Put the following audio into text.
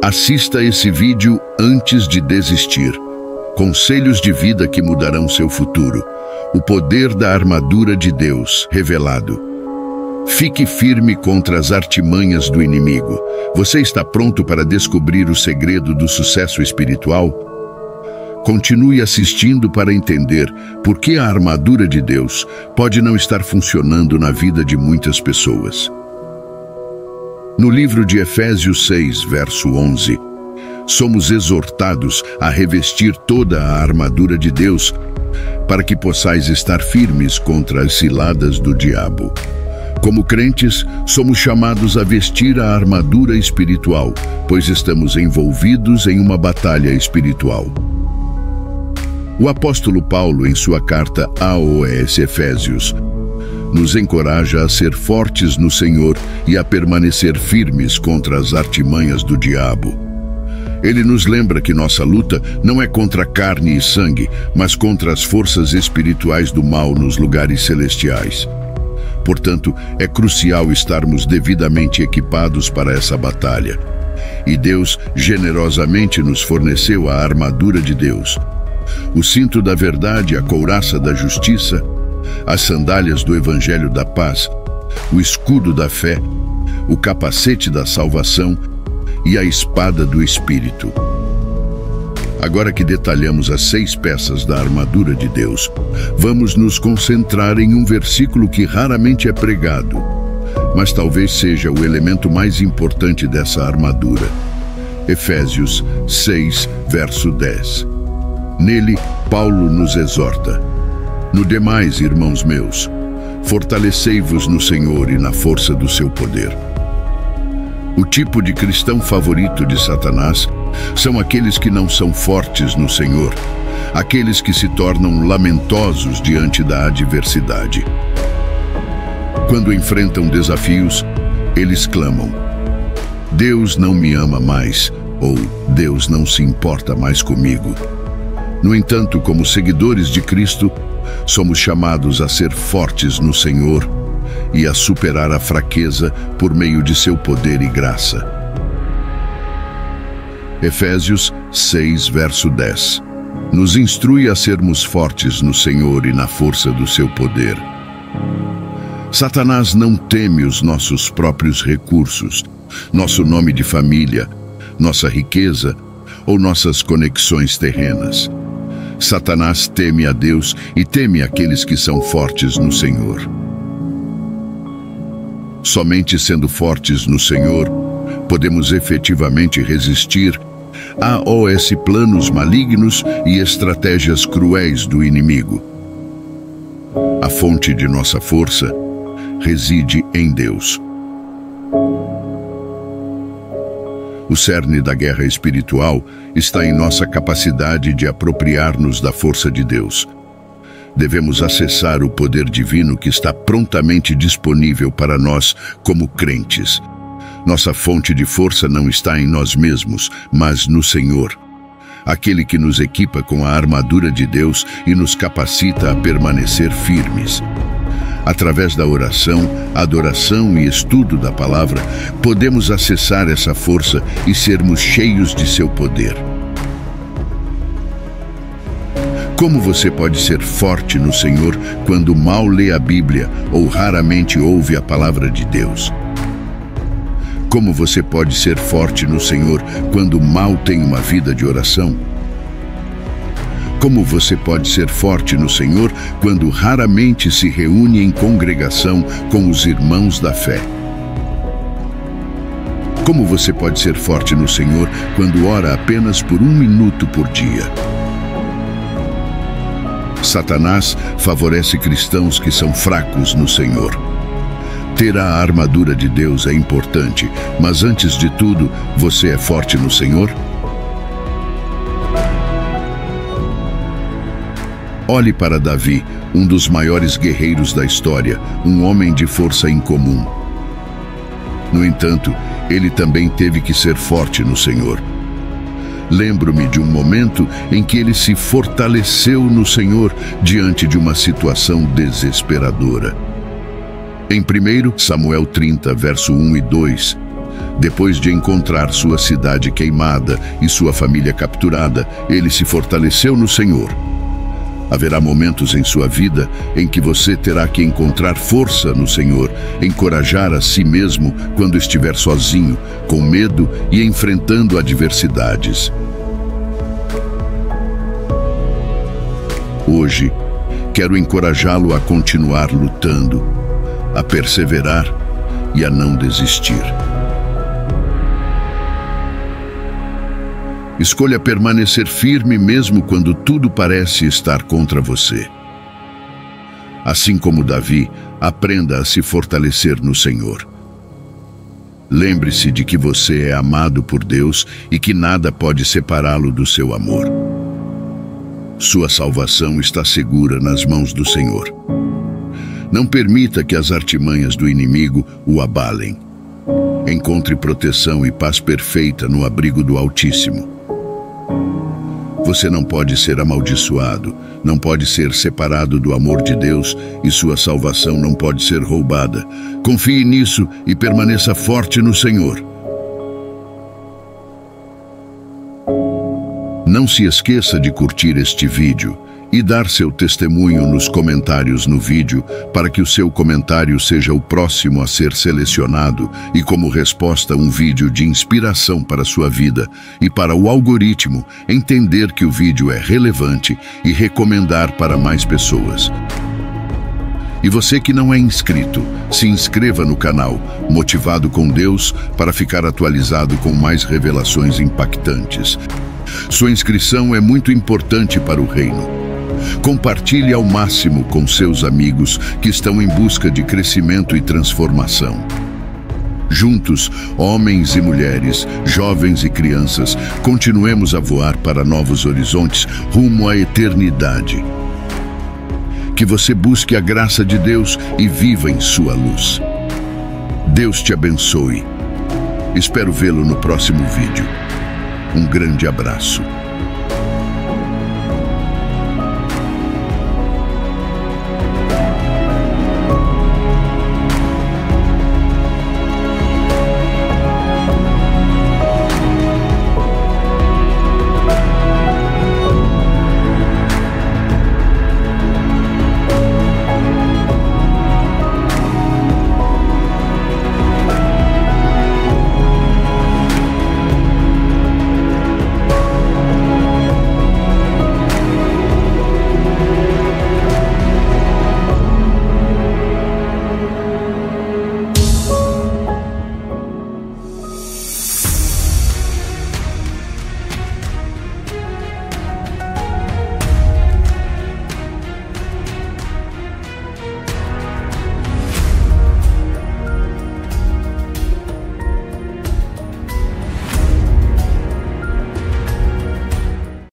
Assista esse vídeo antes de desistir. Conselhos de vida que mudarão seu futuro. O poder da armadura de Deus revelado. Fique firme contra as artimanhas do inimigo. Você está pronto para descobrir o segredo do sucesso espiritual? Continue assistindo para entender por que a armadura de Deus pode não estar funcionando na vida de muitas pessoas. No livro de Efésios 6, verso 11, somos exortados a revestir toda a armadura de Deus para que possais estar firmes contra as ciladas do diabo. Como crentes, somos chamados a vestir a armadura espiritual, pois estamos envolvidos em uma batalha espiritual. O apóstolo Paulo, em sua carta aos Efésios, nos encoraja a ser fortes no Senhor e a permanecer firmes contra as artimanhas do diabo. Ele nos lembra que nossa luta não é contra carne e sangue, mas contra as forças espirituais do mal nos lugares celestiais. Portanto, é crucial estarmos devidamente equipados para essa batalha. E Deus generosamente nos forneceu a armadura de Deus. O cinto da verdade, a couraça da justiça, as sandálias do Evangelho da paz, o escudo da fé, o capacete da salvação e a espada do Espírito. Agora que detalhamos as 6 peças da armadura de Deus, vamos nos concentrar em um versículo que raramente é pregado, mas talvez seja o elemento mais importante dessa armadura. Efésios 6, verso 10. Nele, Paulo nos exorta: no demais, irmãos meus, fortalecei-vos no Senhor e na força do seu poder. O tipo de cristão favorito de Satanás são aqueles que não são fortes no Senhor, aqueles que se tornam lamentosos diante da adversidade. Quando enfrentam desafios, eles clamam: Deus não me ama mais, ou Deus não se importa mais comigo. No entanto, como seguidores de Cristo, somos chamados a ser fortes no Senhor e a superar a fraqueza por meio de seu poder e graça. Efésios 6, verso 10. Nos instrui a sermos fortes no Senhor e na força do seu poder. Satanás não teme os nossos próprios recursos, nosso nome de família, nossa riqueza ou nossas conexões terrenas. Satanás teme a Deus e teme aqueles que são fortes no Senhor. Somente sendo fortes no Senhor, podemos efetivamente resistir aos planos malignos e estratégias cruéis do inimigo. A fonte de nossa força reside em Deus. O cerne da guerra espiritual está em nossa capacidade de apropriar-nos da força de Deus. Devemos acessar o poder divino que está prontamente disponível para nós como crentes. Nossa fonte de força não está em nós mesmos, mas no Senhor, aquele que nos equipa com a armadura de Deus e nos capacita a permanecer firmes. Através da oração, adoração e estudo da palavra, podemos acessar essa força e sermos cheios de seu poder. Como você pode ser forte no Senhor quando mal lê a Bíblia ou raramente ouve a palavra de Deus? Como você pode ser forte no Senhor quando mal tem uma vida de oração? Como você pode ser forte no Senhor quando raramente se reúne em congregação com os irmãos da fé? Como você pode ser forte no Senhor quando ora apenas por 1 minuto por dia? Satanás favorece cristãos que são fracos no Senhor. Ter a armadura de Deus é importante, mas antes de tudo, você é forte no Senhor? Olhe para Davi, um dos maiores guerreiros da história, um homem de força incomum. No entanto, ele também teve que ser forte no Senhor. Lembro-me de um momento em que ele se fortaleceu no Senhor diante de uma situação desesperadora. Em 1 Samuel 30, verso 1 e 2, Depois de encontrar sua cidade queimada e sua família capturada, ele se fortaleceu no Senhor. Haverá momentos em sua vida em que você terá que encontrar força no Senhor, encorajar a si mesmo quando estiver sozinho, com medo e enfrentando adversidades. Hoje, quero encorajá-lo a continuar lutando, a perseverar e a não desistir. Escolha permanecer firme mesmo quando tudo parece estar contra você. Assim como Davi, aprenda a se fortalecer no Senhor. Lembre-se de que você é amado por Deus e que nada pode separá-lo do seu amor. Sua salvação está segura nas mãos do Senhor. Não permita que as artimanhas do inimigo o abalem. Encontre proteção e paz perfeita no abrigo do Altíssimo. Você não pode ser amaldiçoado, não pode ser separado do amor de Deus e sua salvação não pode ser roubada. Confie nisso e permaneça forte no Senhor. Não se esqueça de curtir este vídeo e dar seu testemunho nos comentários no vídeo para que o seu comentário seja o próximo a ser selecionado e como resposta um vídeo de inspiração para a sua vida e para o algoritmo entender que o vídeo é relevante e recomendar para mais pessoas. E você que não é inscrito, se inscreva no canal Motivado com Deus para ficar atualizado com mais revelações impactantes. Sua inscrição é muito importante para o reino. Compartilhe ao máximo com seus amigos que estão em busca de crescimento e transformação. Juntos, homens e mulheres, jovens e crianças, continuemos a voar para novos horizontes rumo à eternidade. Que você busque a graça de Deus e viva em sua luz. Deus te abençoe. Espero vê-lo no próximo vídeo. Um grande abraço.